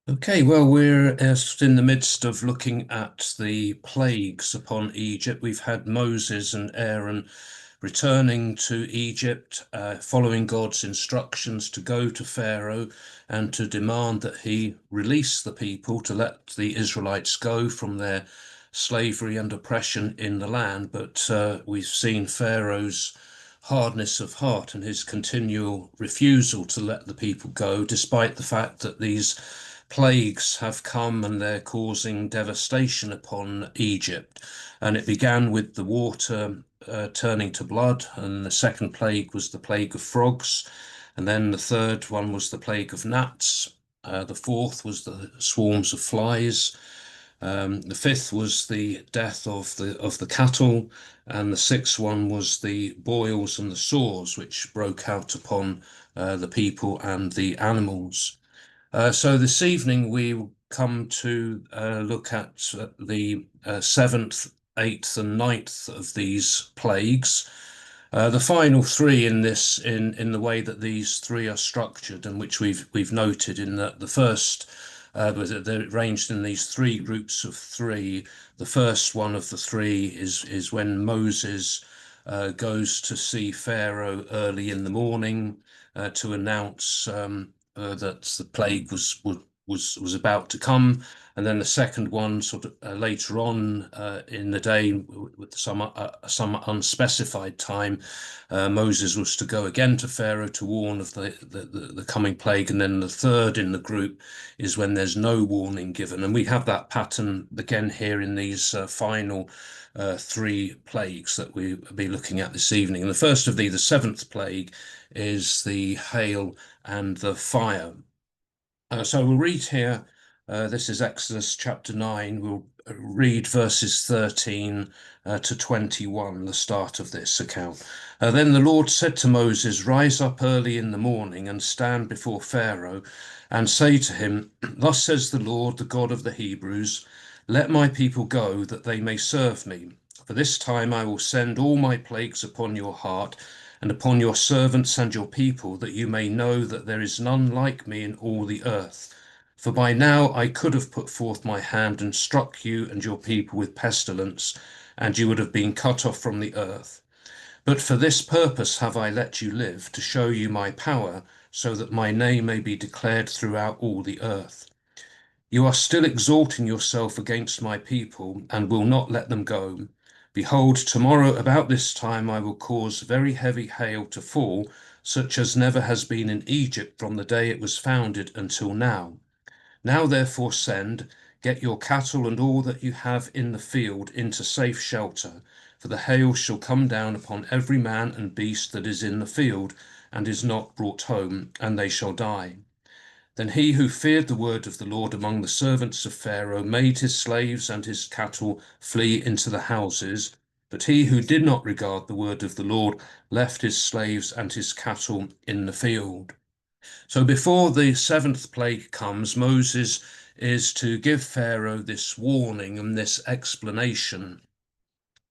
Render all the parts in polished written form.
Okay, well, we're in the midst of looking at the plagues upon Egypt. We've had Moses and Aaron returning to Egypt, following God's instructions to go to Pharaoh and to demand that he release the people to let the Israelites go from their slavery and oppression in the land. But we've seen Pharaoh's hardness of heart and his continual refusal to let the people go, despite the fact that these plagues have come and they're causing devastation upon Egypt. And it began with the water turning to blood, and the second plague was the plague of frogs, and then the third one was the plague of gnats. The fourth was the swarms of flies. The fifth was the death of the cattle, and the sixth one was the boils and the sores which broke out upon the people and the animals. So this evening we will come to look at the seventh, eighth, and ninth of these plagues. The final three in this, in the way that these three are structured, and which we've noted in that the first they're arranged in these three groups of three. The first one of the three is when Moses goes to see Pharaoh early in the morning to announce that the plague was about to come, and then the second one sort of later on in the day with some unspecified time, Moses was to go again to Pharaoh to warn of the coming plague, and then the third in the group is when there's no warning given, and we have that pattern again here in these final three plagues that we'll be looking at this evening. And the first of these, the seventh plague, is the hail and the fire. So we'll read here, this is Exodus chapter 9. We'll read verses 13 to 21, the start of this account. Then the Lord said to Moses, "Rise up early in the morning and stand before Pharaoh and say to him, 'Thus says the Lord, the God of the Hebrews, let my people go that they may serve me. For this time I will send all my plagues upon your heart and upon your servants and your people, that you may know that there is none like me in all the earth. For by now I could have put forth my hand and struck you and your people with pestilence, and you would have been cut off from the earth. But for this purpose have I let you live, to show you my power, so that my name may be declared throughout all the earth. You are still exalting yourself against my people, and will not let them go. Behold, tomorrow about this time I will cause very heavy hail to fall, such as never has been in Egypt from the day it was founded until now. Now therefore send, get your cattle and all that you have in the field into safe shelter, for the hail shall come down upon every man and beast that is in the field, and is not brought home, and they shall die.' Then he who feared the word of the Lord among the servants of Pharaoh made his slaves and his cattle flee into the houses. But he who did not regard the word of the Lord left his slaves and his cattle in the field." So before the seventh plague comes, Moses is to give Pharaoh this warning and this explanation.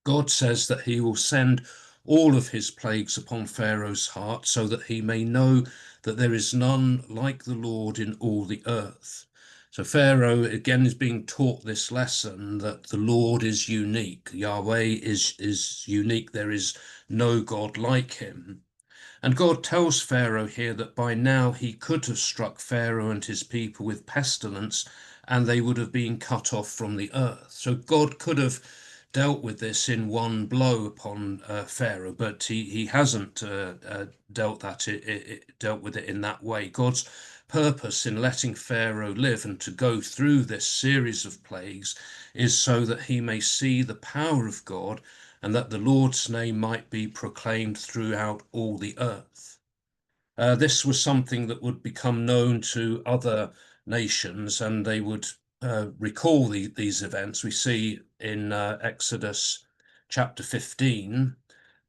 God says that he will send all of his plagues upon Pharaoh's heart so that he may know that there is none like the Lord in all the earth. So Pharaoh again is being taught this lesson that the Lord is unique. Yahweh is unique. There is no God like him. And God tells Pharaoh here that by now he could have struck Pharaoh and his people with pestilence, and they would have been cut off from the earth. So God could have dealt with this in one blow upon Pharaoh, but he hasn't dealt with it in that way. God's purpose in letting Pharaoh live and to go through this series of plagues is so that he may see the power of God, and that the Lord's name might be proclaimed throughout all the earth. This was something that would become known to other nations, and they would recall these events. We see in Exodus chapter 15,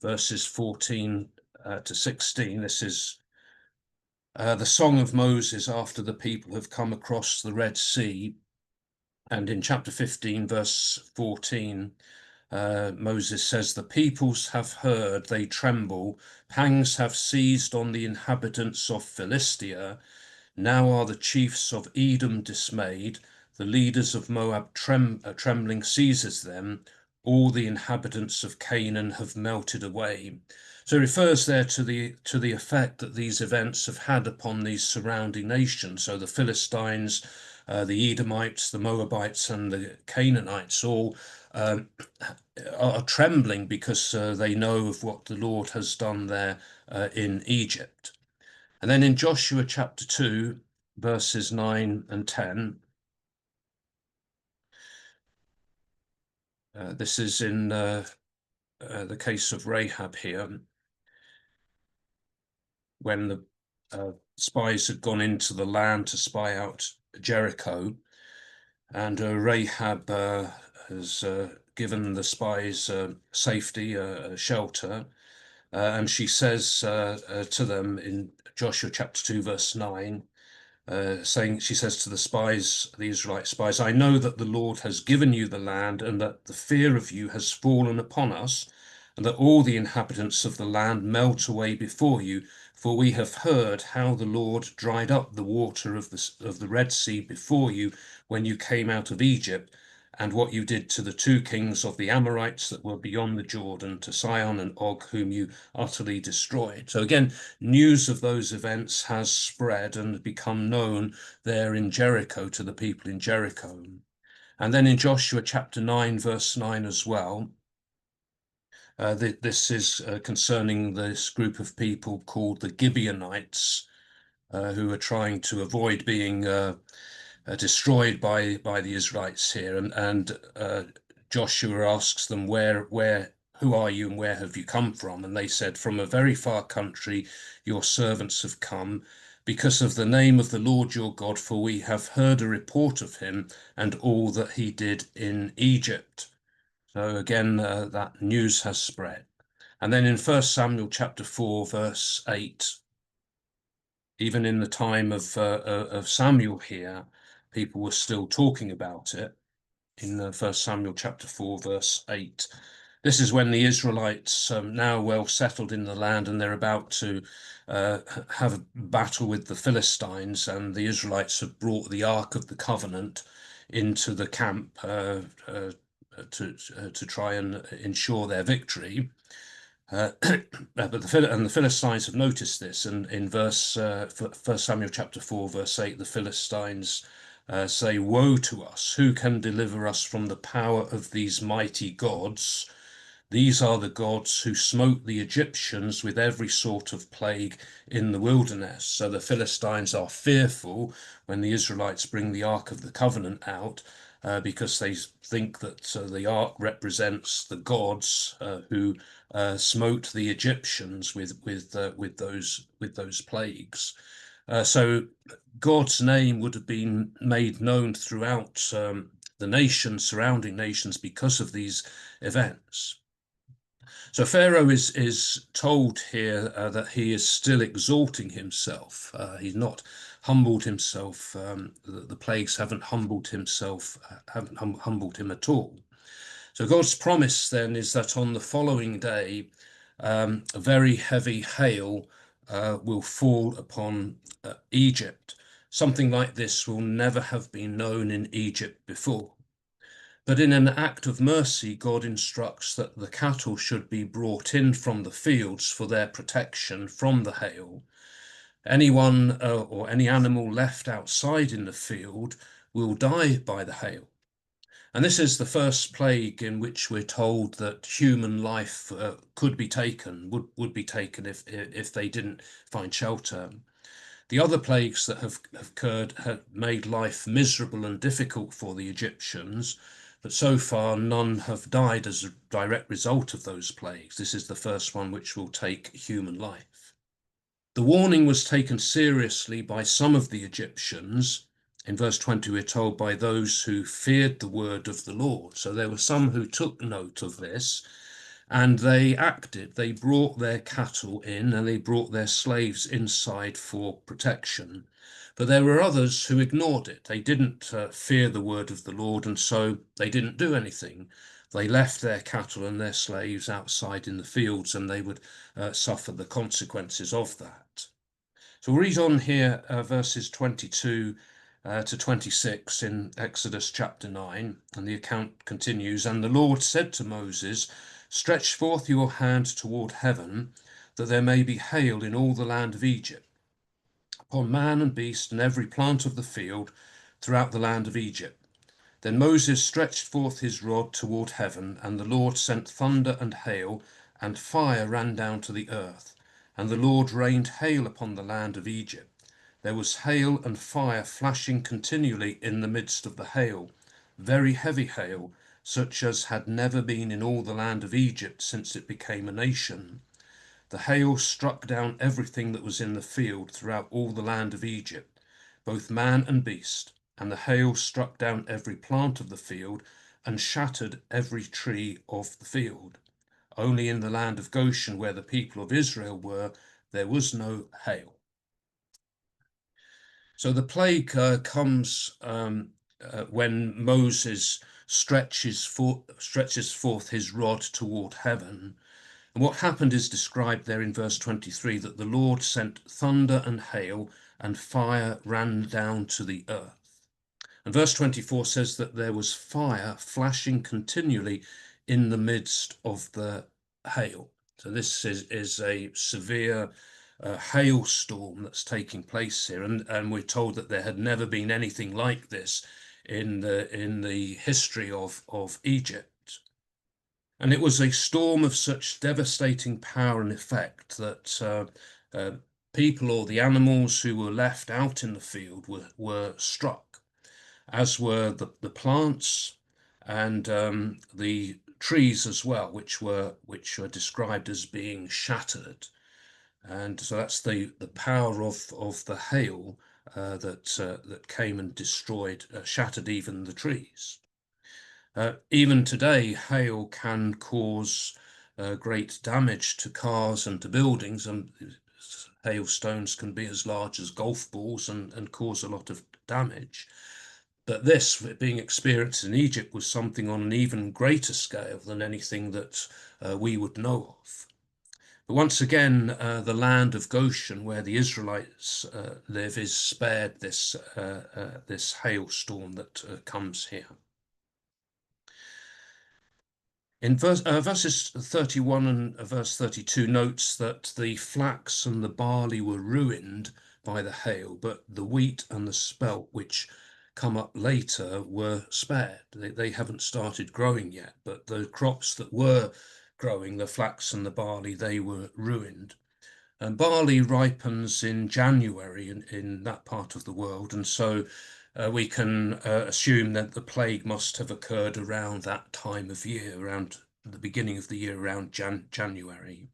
verses 14 to 16. This is the song of Moses after the people have come across the Red Sea. And in chapter 15, verse 14, Moses says, "The peoples have heard, they tremble. Pangs have seized on the inhabitants of Philistia. Now are the chiefs of Edom dismayed, the leaders of Moab trembling seizes them, all the inhabitants of Canaan have melted away. So it refers there to the effect that these events have had upon these surrounding nations. So the Philistines, the Edomites, the Moabites, and the Canaanites all are trembling because they know of what the Lord has done there in Egypt. And then in Joshua chapter 2, verses 9 and 10, this is in the case of Rahab here, when the spies had gone into the land to spy out Jericho, and Rahab has given the spies safety, shelter, and she says to them in Joshua chapter 2, verse 9, she says to the spies, the Israelite spies, I know that the Lord has given you the land and that the fear of you has fallen upon us, and that all the inhabitants of the land melt away before you. For we have heard how the Lord dried up the water of the Red Sea before you when you came out of Egypt, and what you did to the two kings of the Amorites that were beyond the Jordan, to Sihon and Og, whom you utterly destroyed. So again, news of those events has spread and become known there in Jericho to the people in Jericho. And then in Joshua chapter 9, verse 9 as well, this is concerning this group of people called the Gibeonites, who are trying to avoid being destroyed by the Israelites here. And Joshua asks them, who are you and where have you come from? And they said, from a very far country your servants have come, because of the name of the Lord your God, for we have heard a report of him and all that he did in Egypt. So again, that news has spread. And then in 1 Samuel chapter 4, verse 8, even in the time of Samuel here, people were still talking about it. In 1 Samuel chapter 4, verse 8. This is when the Israelites, now well settled in the land, and they're about to have a battle with the Philistines, and the Israelites have brought the Ark of the Covenant into the camp to try and ensure their victory. But the Philistines have noticed this, and in verse 1 Samuel chapter 4, verse 8, the Philistines say, woe to us, who can deliver us from the power of these mighty gods? These are the gods who smote the Egyptians with every sort of plague in the wilderness. So the Philistines are fearful when the Israelites bring the Ark of the Covenant out, because they think that the Ark represents the gods who smote the Egyptians with those plagues. So God's name would have been made known throughout the nations, surrounding nations, because of these events. So Pharaoh is told here that he is still exalting himself. He's not humbled himself. The plagues haven't humbled himself, haven't humbled him at all. So God's promise then is that on the following day, a very heavy hail will fall upon Egypt. Something like this will never have been known in Egypt before. But in an act of mercy, God instructs that the cattle should be brought in from the fields for their protection from the hail. Anyone or any animal left outside in the field will die by the hail. And this is the first plague in which we're told that human life could be taken, would be taken if they didn't find shelter. The other plagues that have occurred have made life miserable and difficult for the Egyptians, but so far none have died as a direct result of those plagues. This is the first one which will take human life. The warning was taken seriously by some of the Egyptians. In verse 20, we're told, by those who feared the word of the Lord. So there were some who took note of this, and they acted. They brought their cattle in and they brought their slaves inside for protection. But there were others who ignored it. They didn't fear the word of the Lord, and so they didn't do anything. They left their cattle and their slaves outside in the fields, and they would suffer the consequences of that. So we'll read on here verses 22 to 26 in Exodus chapter 9, and the account continues. And the Lord said to Moses, "Stretch forth your hand toward heaven, that there may be hail in all the land of Egypt, upon man and beast and every plant of the field throughout the land of Egypt." Then Moses stretched forth his rod toward heaven, and the Lord sent thunder and hail, and fire ran down to the earth. And the Lord rained hail upon the land of Egypt. There was hail and fire flashing continually in the midst of the hail, very heavy hail, such as had never been in all the land of Egypt since it became a nation. The hail struck down everything that was in the field throughout all the land of Egypt, both man and beast, and the hail struck down every plant of the field and shattered every tree of the field. Only in the land of Goshen, where the people of Israel were, there was no hail. So the plague comes when Moses stretches forth his rod toward heaven. And what happened is described there in verse 23, that the Lord sent thunder and hail, and fire ran down to the earth. And verse 24 says that there was fire flashing continually in the midst of the hail. So this is a severe hailstorm that's taking place here, and we're told that there had never been anything like this in the history of Egypt. And it was a storm of such devastating power and effect that people or the animals who were left out in the field were struck, as were the plants and the trees as well, which were described as being shattered. And so that's the power of the hail that came and destroyed, shattered even the trees. Even today, hail can cause great damage to cars and to buildings, and hailstones can be as large as golf balls and cause a lot of damage. But this, being experienced in Egypt, was something on an even greater scale than anything that we would know of. But once again, the land of Goshen, where the Israelites live, is spared this hailstorm that comes here. In verses 31 and verse 32 notes that the flax and the barley were ruined by the hail, but the wheat and the spelt, which come up later, were spared. They haven't started growing yet, but the crops that were growing, the flax and the barley, they were ruined. And barley ripens in January in that part of the world, and so we can assume that the plague must have occurred around that time of year, around the beginning of the year, around January.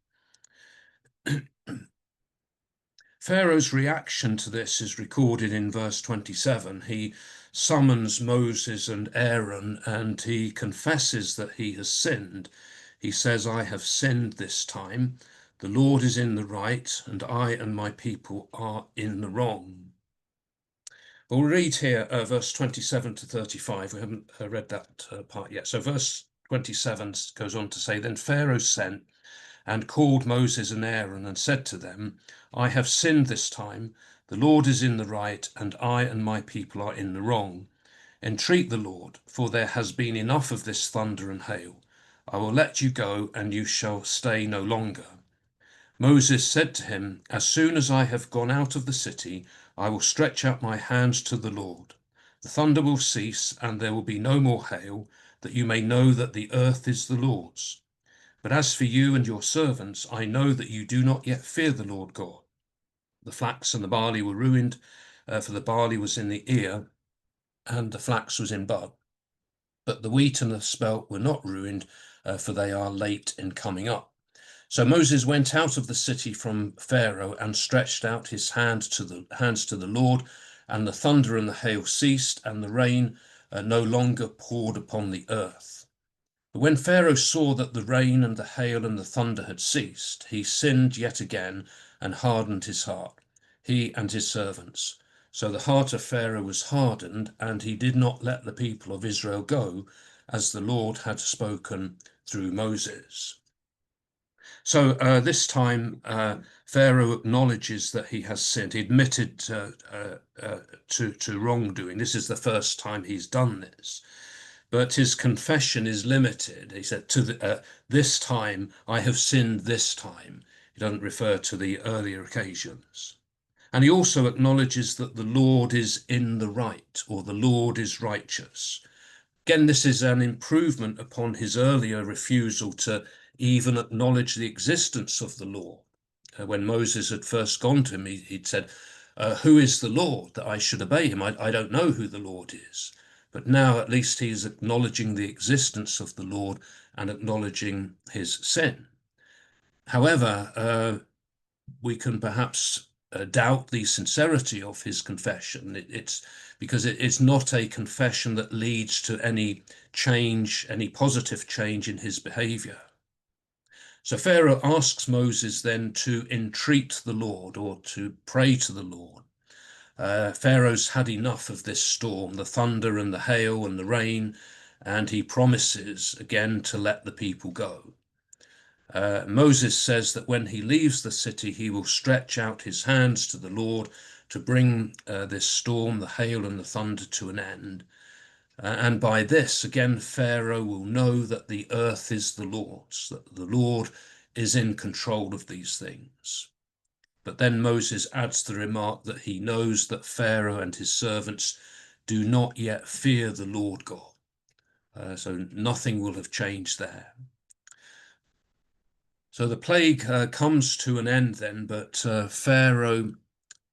Pharaoh's reaction to this is recorded in verse 27. He summons Moses and Aaron, and he confesses that he has sinned. He says, "I have sinned this time. The Lord is in the right, and I and my people are in the wrong." We'll read here verse 27 to 35. We haven't read that part yet. So verse 27 goes on to say, "Then Pharaoh sent and called Moses and Aaron and said to them, I have sinned this time. The Lord is in the right, and I and my people are in the wrong. Entreat the Lord, for there has been enough of this thunder and hail. I will let you go, and you shall stay no longer." Moses said to him, "As soon as I have gone out of the city, I will stretch out my hands to the Lord. The thunder will cease, and there will be no more hail, that you may know that the earth is the Lord's. But as for you and your servants, I know that you do not yet fear the Lord God." The flax and the barley were ruined, for the barley was in the ear, and the flax was in bud. But the wheat and the spelt were not ruined, for they are late in coming up. So Moses went out of the city from Pharaoh and stretched out his hands to the Lord, and the thunder and the hail ceased, and the rain no longer poured upon the earth. But when Pharaoh saw that the rain and the hail and the thunder had ceased, he sinned yet again and hardened his heart, he and his servants. So the heart of Pharaoh was hardened, and he did not let the people of Israel go, as the Lord had spoken through Moses. So this time, Pharaoh acknowledges that he has sinned. He admitted to wrongdoing. This is the first time he's done this. But his confession is limited. He said, this time, I have sinned this time. He doesn't refer to the earlier occasions. And he also acknowledges that the Lord is in the right, or the Lord is righteous. Again, this is an improvement upon his earlier refusal to even acknowledge the existence of the law. When Moses had first gone to him, he'd said, who is the Lord that I should obey him? I don't know who the Lord is. But now at least he is acknowledging the existence of the Lord and acknowledging his sin. However, we can perhaps doubt the sincerity of his confession. It's because it's not a confession that leads to any change, any positive change in his behavior. So Pharaoh asks Moses then to entreat the Lord, or to pray to the Lord. Pharaoh's had enough of this storm, the thunder and the hail and the rain, and he promises again to let the people go. Moses says that when he leaves the city, he will stretch out his hands to the Lord to bring this storm, the hail and the thunder, to an end. And by this, again, Pharaoh will know that the earth is the Lord's, that the Lord is in control of these things. But then Moses adds the remark that he knows that Pharaoh and his servants do not yet fear the Lord God. So nothing will have changed there. So the plague comes to an end then, but Pharaoh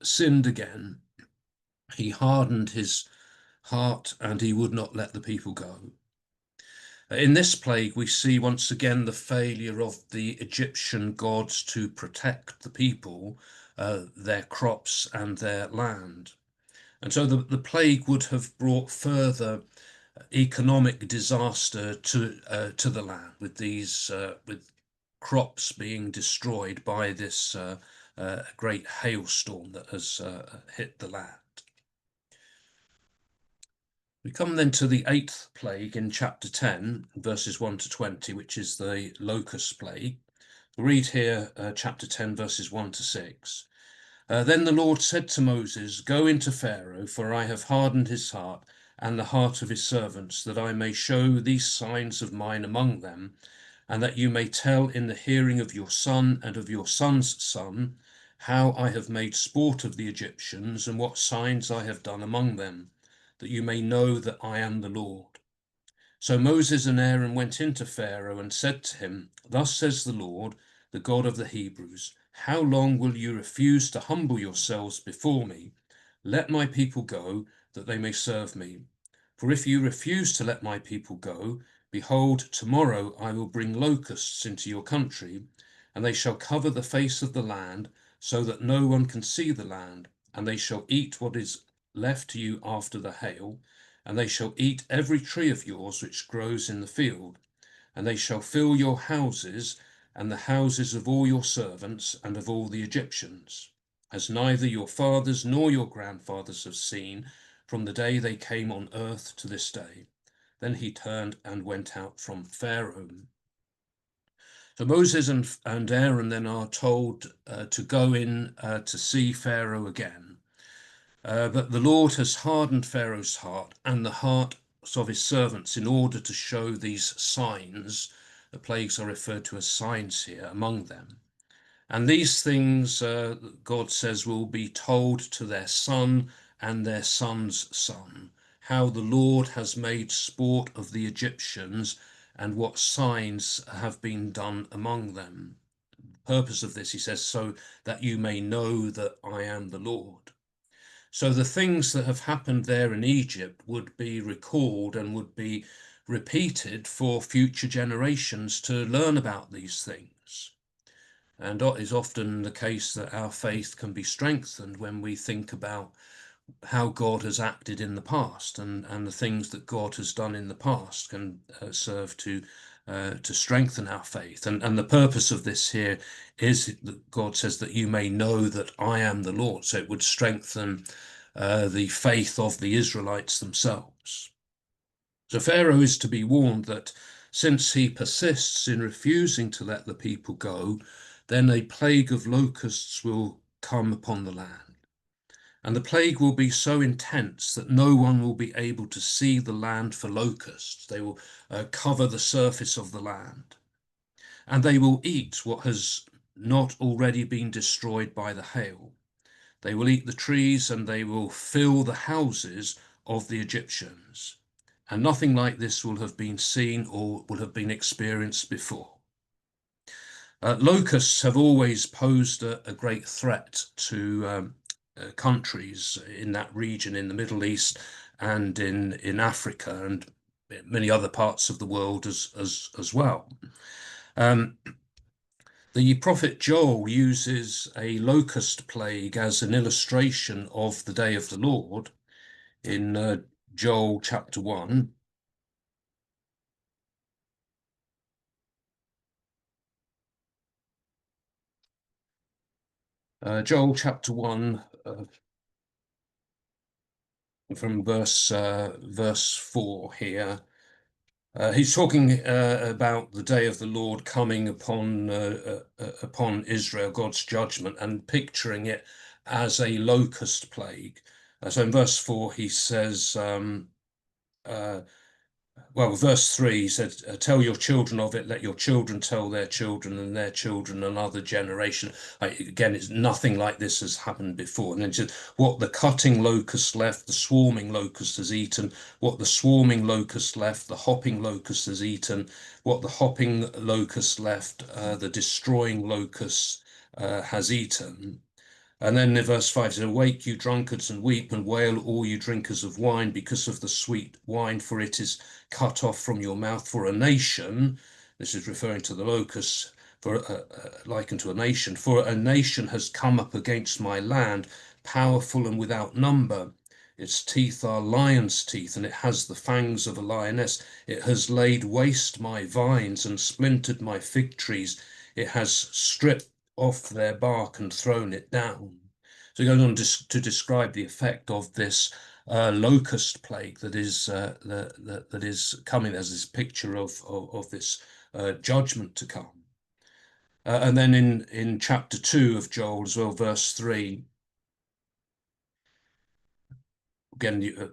sinned again. He hardened his heart and he would not let the people go. In this plague, we see once again the failure of the Egyptian gods to protect the people, their crops and their land. And so the plague would have brought further economic disaster to the land, with these with crops being destroyed by this great hailstorm that has hit the land. We come then to the 8th plague in chapter 10, verses 1 to 20, which is the locust plague. We'll read here chapter 10, verses 1 to 6. Then the Lord said to Moses, go into Pharaoh, for I have hardened his heart and the heart of his servants, that I may show these signs of mine among them, and that you may tell in the hearing of your son and of your son's son how I have made sport of the Egyptians and what signs I have done among them, that you may know that I am the Lord. So Moses and Aaron went into Pharaoh and said to him, thus says the Lord, the God of the Hebrews, how long will you refuse to humble yourselves before me? Let my people go, that they may serve me. For if you refuse to let my people go, behold, tomorrow I will bring locusts into your country, and they shall cover the face of the land, so that no one can see the land, and they shall eat what is left to you after the hail, and they shall eat every tree of yours which grows in the field, and they shall fill your houses, and the houses of all your servants and of all the Egyptians, as neither your fathers nor your grandfathers have seen, from the day they came on earth to this day. Then he turned and went out from Pharaoh. So Moses and Aaron then are told to go in to see Pharaoh again. But the Lord has hardened Pharaoh's heart and the hearts of his servants in order to show these signs. The plagues are referred to as signs here among them. And these things, God says, will be told to their son and their son's son, how the Lord has made sport of the Egyptians and what signs have been done among them. The purpose of this, he says, so that you may know that I am the Lord. So the things that have happened there in Egypt would be recalled and would be repeated for future generations to learn about these things. And it is often the case that our faith can be strengthened when we think about how God has acted in the past, and the things that God has done in the past can serve to strengthen our faith. And the purpose of this here is that God says that you may know that I am the Lord. So it would strengthen the faith of the Israelites themselves. So Pharaoh is to be warned that Since he persists in refusing to let the people go, then a plague of locusts will come upon the land. And the plague will be so intense that no one will be able to see the land for locusts. They will cover the surface of the land. And they will eat what has not already been destroyed by the hail. They will eat the trees and they will fill the houses of the Egyptians. And nothing like this will have been seen or will have been experienced before. Locusts have always posed a great threat to countries in that region, in the Middle East and in Africa and many other parts of the world as well. The prophet Joel uses a locust plague as an illustration of the day of the Lord in Joel chapter 1. Joel chapter 1 from verse 4 here. He's talking about the day of the Lord coming upon Israel, God's judgment, and picturing it as a locust plague. So in verse 4, he says, well, verse 3, he said, tell your children of it, let your children tell their children and their children another generation. Again, it's nothing like this has happened before. And then just what the cutting locust left, the swarming locust has eaten. What the swarming locust left, the hopping locust has eaten. What the hopping locust left, the destroying locust has eaten. And then in verse 5 says, awake, you drunkards, and weep and wail, all you drinkers of wine, because of the sweet wine, for it is cut off from your mouth. For a nation, this is referring to the locusts, likened to a nation, for a nation has come up against my land, powerful and without number. Its teeth are lion's teeth, and it has the fangs of a lioness. It has laid waste my vines and splintered my fig trees. It has stripped off their bark and thrown it down. So he goes on to describe the effect of this locust plague that is coming as this picture of this judgment to come. And then in chapter 2 of Joel as well, verse 3, again, you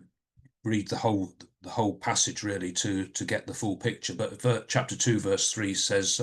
read the whole passage really to get the full picture. But chapter 2, verse 3 says,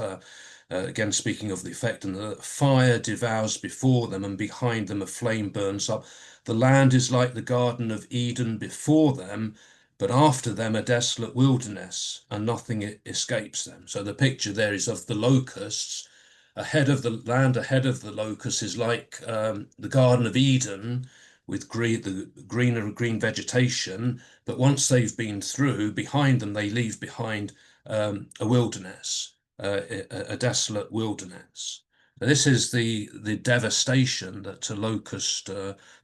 again, speaking of the effect, and the fire devours before them, and behind them a flame burns up. The land is like the Garden of Eden before them, but after them a desolate wilderness, and nothing escapes them. So the picture there is of the locusts. Ahead of the land, ahead of the locusts is like the Garden of Eden, with green vegetation, but once they've been through, behind them they leave behind a wilderness, a desolate wilderness. This is the devastation that a locust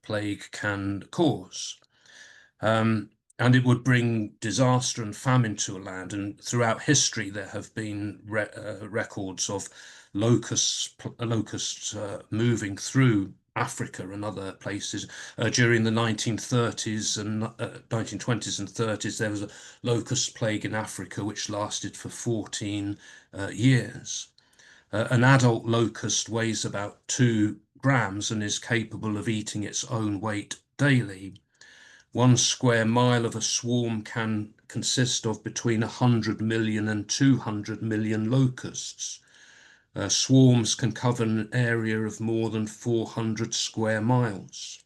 plague can cause. And it would bring disaster and famine to a land. And throughout history, there have been records of locusts moving through Africa and other places. During the 1930s and 1920s and 30s, there was a locust plague in Africa which lasted for 14 years. An adult locust weighs about 2 grams and is capable of eating its own weight daily. 1 square mile of a swarm can consist of between 100 million and 200 million locusts. Swarms can cover an area of more than 400 square miles.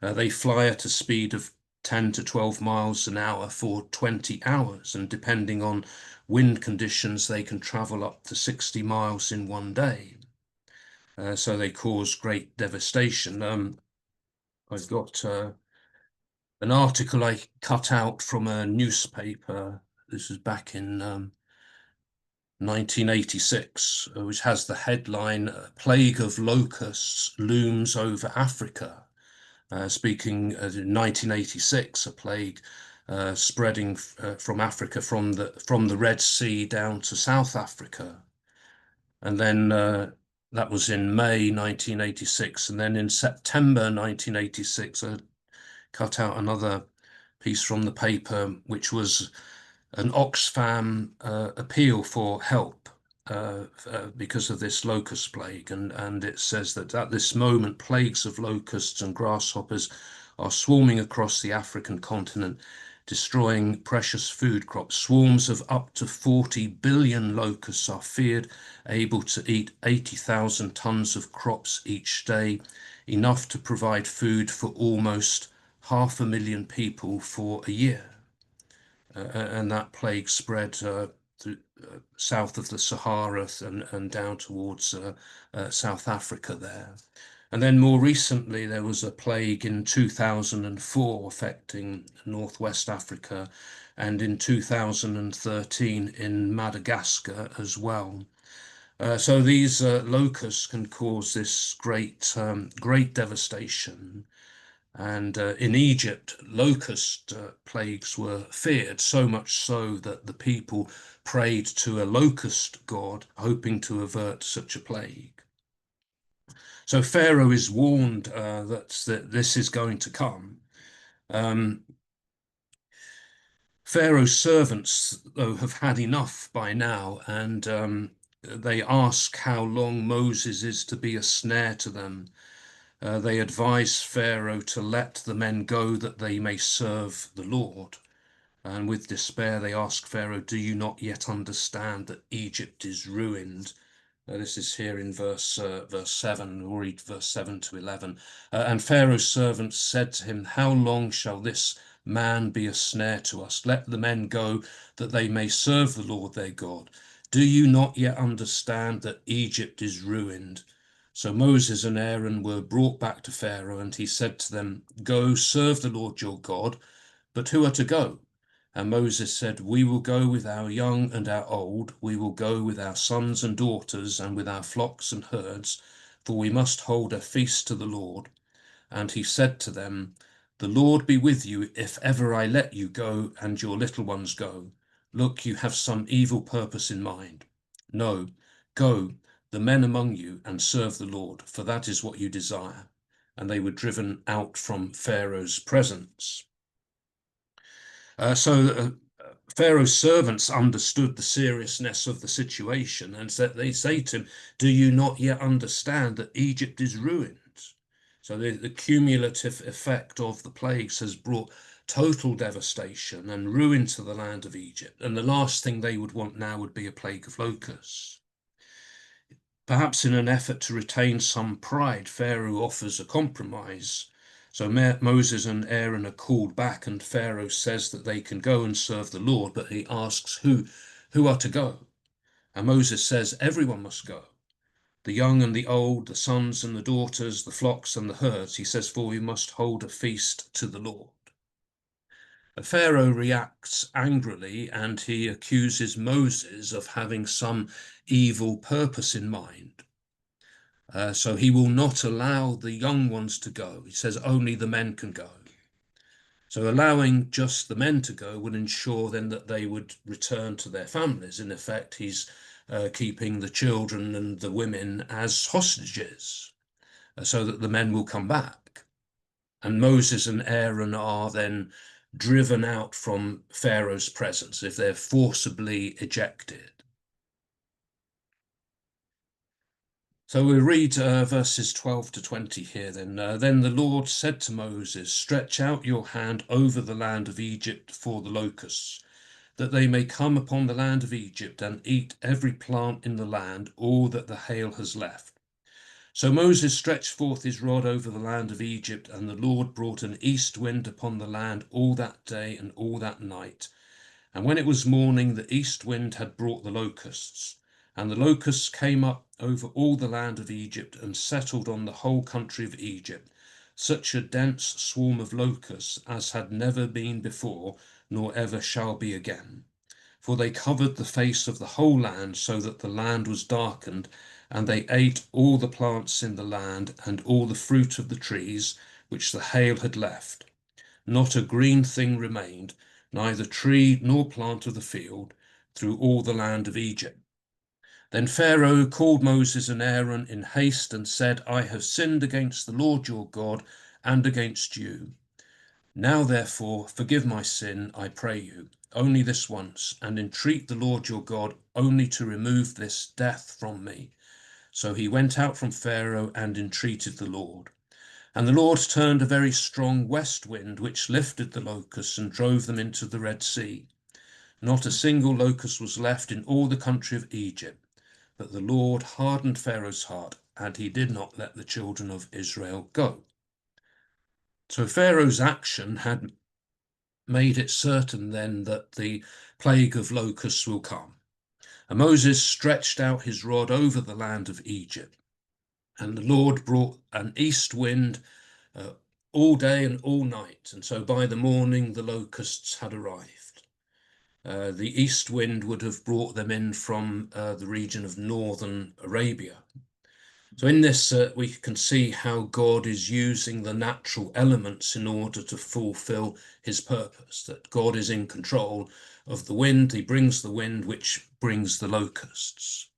They fly at a speed of 10 to 12 miles an hour for 20 hours, and depending on wind conditions, they can travel up to 60 miles in one day. So they cause great devastation. I've got an article I cut out from a newspaper. This was back in 1986, which has the headline, Plague of Locusts Looms Over Africa. Speaking in 1986, a plague spreading from Africa, from the Red Sea down to South Africa. And then that was in May 1986. And then in September 1986, cut out another piece from the paper, which was an Oxfam appeal for help because of this locust plague, and it says that at this moment plagues of locusts and grasshoppers are swarming across the African continent, destroying precious food crops. Swarms of up to 40 billion locusts are feared, able to eat 80,000 tons of crops each day, enough to provide food for almost 500,000 people for a year. And that plague spread through, south of the Sahara and down towards South Africa there. And then more recently, there was a plague in 2004 affecting Northwest Africa, and in 2013 in Madagascar as well. So these locusts can cause this great devastation. And in Egypt, locust plagues were feared, so much so that the people prayed to a locust god, hoping to avert such a plague. So Pharaoh is warned that this is going to come. Um, Pharaoh's servants, though, have had enough by now, and they ask how long Moses is to be a snare to them. They advise Pharaoh to let the men go that they may serve the Lord. And with despair, they ask Pharaoh, do you not yet understand that Egypt is ruined? This is here in verse 7. We'll read verse 7 to 11. And Pharaoh's servants said to him, how long shall this man be a snare to us? Let the men go that they may serve the Lord their God. Do you not yet understand that Egypt is ruined? So Moses and Aaron were brought back to Pharaoh, and he said to them, go serve the Lord your God, but who are to go? And Moses said, we will go with our young and our old, we will go with our sons and daughters, and with our flocks and herds, for we must hold a feast to the Lord. And he said to them, the Lord be with you if ever I let you go and your little ones go. Look, you have some evil purpose in mind. No, go, the men among you, and serve the Lord, for that is what you desire. And they were driven out from Pharaoh's presence. So Pharaoh's servants understood the seriousness of the situation, and they say to him, do you not yet understand that Egypt is ruined? So the cumulative effect of the plagues has brought total devastation and ruin to the land of Egypt. And the last thing they would want now would be a plague of locusts. Perhaps in an effort to retain some pride, Pharaoh offers a compromise. So Moses and Aaron are called back, and Pharaoh says that they can go and serve the Lord, but he asks who are to go. And Moses says everyone must go. The young and the old, the sons and the daughters, the flocks and the herds. He says, for we must hold a feast to the Lord. Pharaoh reacts angrily, and he accuses Moses of having some evil purpose in mind. So he will not allow the young ones to go. He says only the men can go. So allowing just the men to go would ensure then that they would return to their families. In effect, he's keeping the children and the women as hostages so that the men will come back. And Moses and Aaron are then driven out from Pharaoh's presence if they're forcibly ejected. So we read verses 12 to 20 here then. Then the Lord said to Moses, stretch out your hand over the land of Egypt for the locusts, that they may come upon the land of Egypt and eat every plant in the land, all that the hail has left. So Moses stretched forth his rod over the land of Egypt, and the Lord brought an east wind upon the land all that day and all that night. And when it was morning, the east wind had brought the locusts. And the locusts came up over all the land of Egypt and settled on the whole country of Egypt, such a dense swarm of locusts as had never been before, nor ever shall be again. For they covered the face of the whole land, so that the land was darkened, and they ate all the plants in the land and all the fruit of the trees which the hail had left. Not a green thing remained, neither tree nor plant of the field, through all the land of Egypt. Then Pharaoh called Moses and Aaron in haste and said, I have sinned against the Lord your God and against you. Now therefore forgive my sin, I pray you. only this once, and entreat the Lord your God only to remove this death from me. So he went out from Pharaoh and entreated the Lord. And the Lord turned a very strong west wind, which lifted the locusts and drove them into the Red Sea. Not a single locust was left in all the country of Egypt, but the Lord hardened Pharaoh's heart, and he did not let the children of Israel go. So Pharaoh's action had made it certain then that the plague of locusts will come. And Moses stretched out his rod over the land of Egypt, and the Lord brought an east wind all day and all night. And so by the morning, the locusts had arrived. The east wind would have brought them in from the region of northern Arabia. So in this, we can see how God is using the natural elements in order to fulfill his purpose, that God is in control of the wind. He brings the wind, which brings the locusts.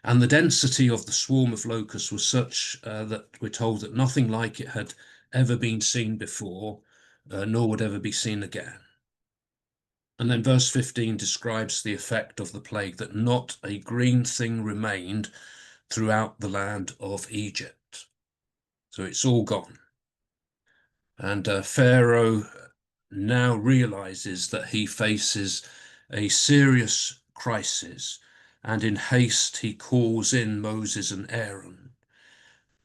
And the density of the swarm of locusts was such that we're told that nothing like it had ever been seen before, nor would ever be seen again. And then verse 15 describes the effect of the plague, that not a green thing remained throughout the land of Egypt. So it's all gone. And Pharaoh now realizes that he faces a serious crisis, and in haste he calls in Moses and Aaron.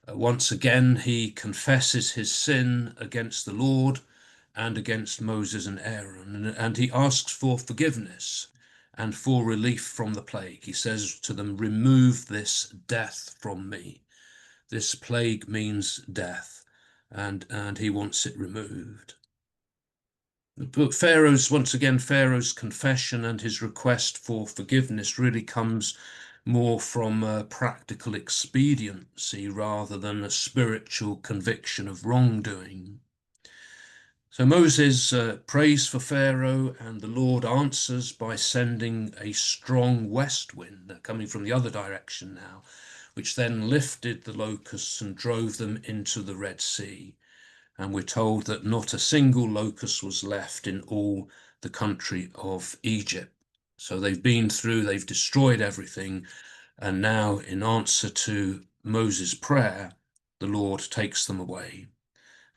Once again, he confesses his sin against the Lord and against Moses and Aaron, and he asks for forgiveness and for relief from the plague. He says to them, remove this death from me. This plague means death, and he wants it removed. But once again, Pharaoh's confession and his request for forgiveness really comes more from a practical expediency rather than a spiritual conviction of wrongdoing. So Moses prays for Pharaoh, and the Lord answers by sending a strong west wind coming from the other direction now, which then lifted the locusts and drove them into the Red Sea. And we're told that not a single locust was left in all the country of Egypt. So they've been through, they've destroyed everything, and now in answer to Moses' prayer, the Lord takes them away.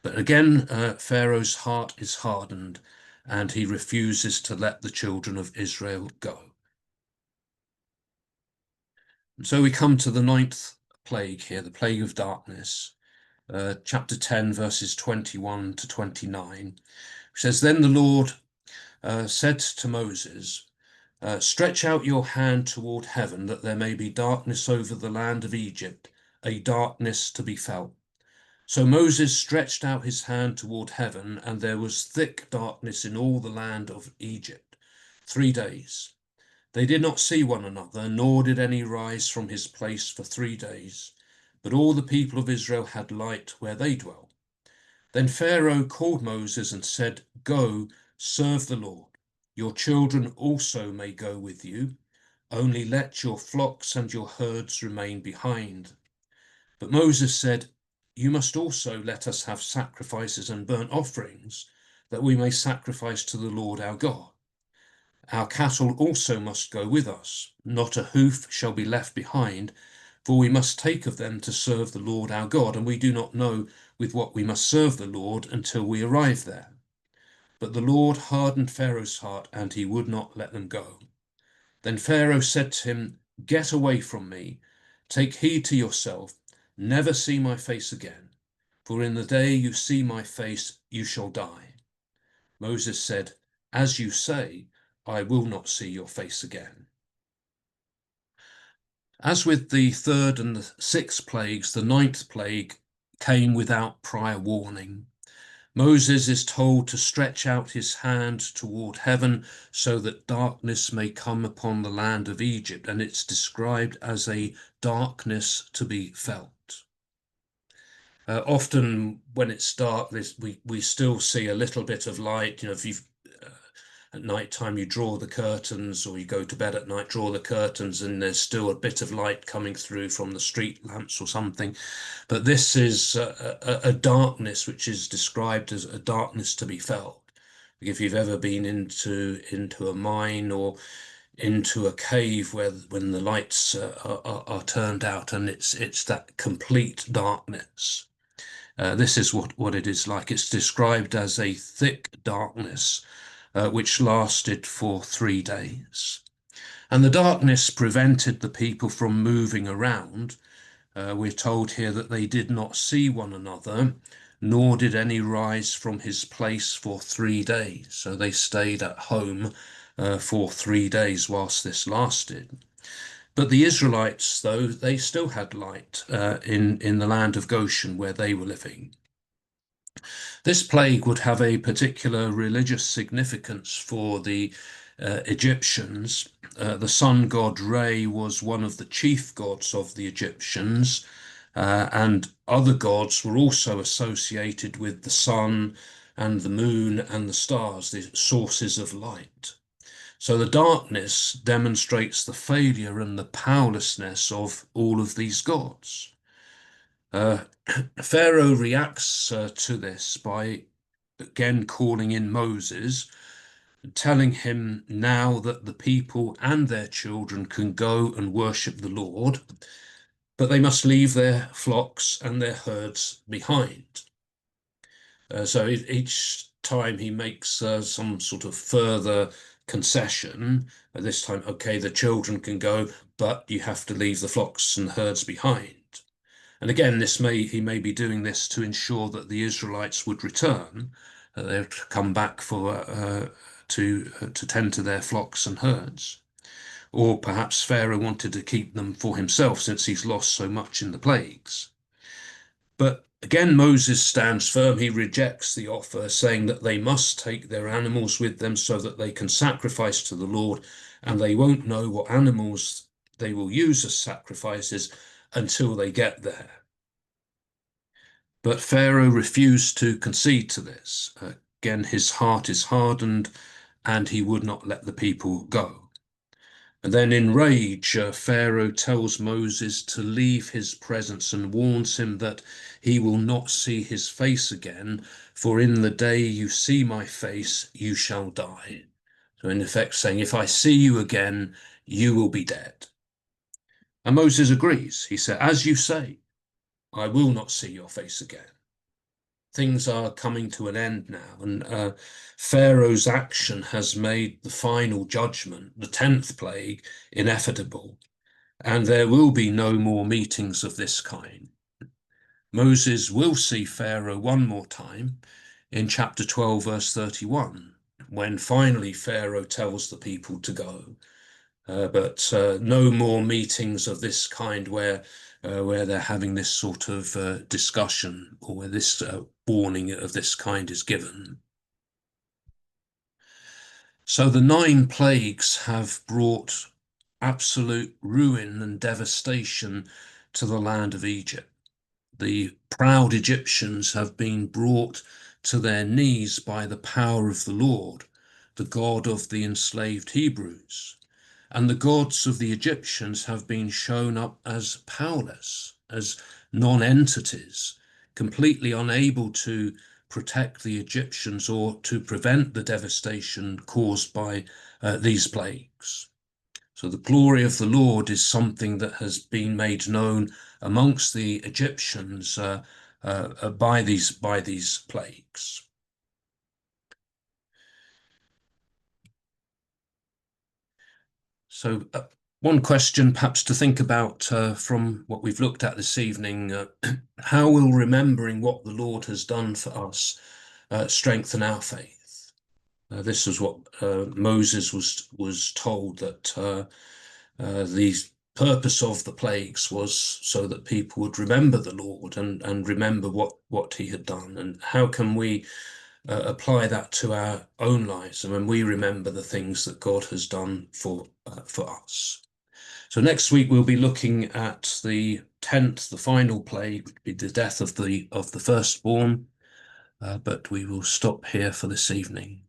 But again, Pharaoh's heart is hardened, and he refuses to let the children of Israel go. And so we come to the 9th plague here, the plague of darkness, chapter 10, verses 21 to 29, which says, Then the Lord said to Moses, stretch out your hand toward heaven, that there may be darkness over the land of Egypt, a darkness to be felt. So Moses stretched out his hand toward heaven, and there was thick darkness in all the land of Egypt 3 days. They did not see one another, nor did any rise from his place for 3 days. But all the people of Israel had light where they dwelt. Then Pharaoh called Moses and said, Go, serve the Lord. Your children also may go with you. Only let your flocks and your herds remain behind. But Moses said, You must also let us have sacrifices and burnt offerings, that we may sacrifice to the Lord our God. Our cattle also must go with us. Not a hoof shall be left behind, for we must take of them to serve the Lord our God, and we do not know with what we must serve the Lord until we arrive there. But the Lord hardened Pharaoh's heart, and he would not let them go. Then Pharaoh said to him, Get away from me, take heed to yourself, never see my face again, for in the day you see my face, you shall die. Moses said, As you say, I will not see your face again. As with the 3rd and the 6th plagues, the 9th plague came without prior warning. Moses is told to stretch out his hand toward heaven so that darkness may come upon the land of Egypt, and it's described as a darkness to be felt. Often when it's dark, we still see a little bit of light. If you've at night time you draw the curtains, or you go to bed at night, draw the curtains, and there's still a bit of light coming through from the street lamps or something. But this is a darkness which is described as a darkness to be felt. If you've ever been into a mine or into a cave where when the lights are turned out and it's that complete darkness. This is what it is like. It's described as a thick darkness which lasted for 3 days. And the darkness prevented the people from moving around. We're told here that they did not see one another, nor did any rise from his place for 3 days. So they stayed at home for 3 days whilst this lasted. But the Israelites, though, they still had light in the land of Goshen where they were living. This plague would have a particular religious significance for the Egyptians. The sun god Re was one of the chief gods of the Egyptians, and other gods were also associated with the sun and the moon and the stars, the sources of light. So the darkness demonstrates the failure and the powerlessness of all of these gods. Uh, Pharaoh reacts to this by again calling in Moses, telling him now that the people and their children can go and worship the Lord, but they must leave their flocks and their herds behind. So each time he makes some sort of further concession. This time, okay, the children can go, but you have to leave the flocks and herds behind. And again, he may be doing this to ensure that the Israelites would return. They would come back to tend to their flocks and herds. Or perhaps Pharaoh wanted to keep them for himself since he's lost so much in the plagues. But again, Moses stands firm. He rejects the offer, saying that they must take their animals with them so that they can sacrifice to the Lord, and they won't know what animals they will use as sacrifices until they get there. But Pharaoh refused to concede to this. Again, his heart is hardened, and he would not let the people go. And then in rage, Pharaoh tells Moses to leave his presence and warns him that he will not see his face again, for in the day you see my face, you shall die. So in effect saying, if I see you again, you will be dead. And Moses agrees. He said, as you say, I will not see your face again. Things are coming to an end now, and Pharaoh's action has made the final judgment, the 10th plague, inevitable, and there will be no more meetings of this kind. Moses will see Pharaoh one more time in chapter 12, verse 31, when finally Pharaoh tells the people to go. But no more meetings of this kind where they're having this sort of discussion or where this warning of this kind is given. So the 9 plagues have brought absolute ruin and devastation to the land of Egypt. The proud Egyptians have been brought to their knees by the power of the Lord, the God of the enslaved Hebrews. And the gods of the Egyptians have been shown up as powerless, as non-entities, completely unable to protect the Egyptians or to prevent the devastation caused by these plagues. So the glory of the Lord is something that has been made known amongst the Egyptians by these plagues. So one question perhaps to think about from what we've looked at this evening, how will remembering what the Lord has done for us strengthen our faith? This was what Moses was told, that the purpose of the plagues was so that people would remember the Lord and remember what he had done. And how can we apply that to our own lives and when we remember the things that God has done for us? So next week we'll be looking at the 10th, the final plague, would be the death of the firstborn. But we will stop here for this evening.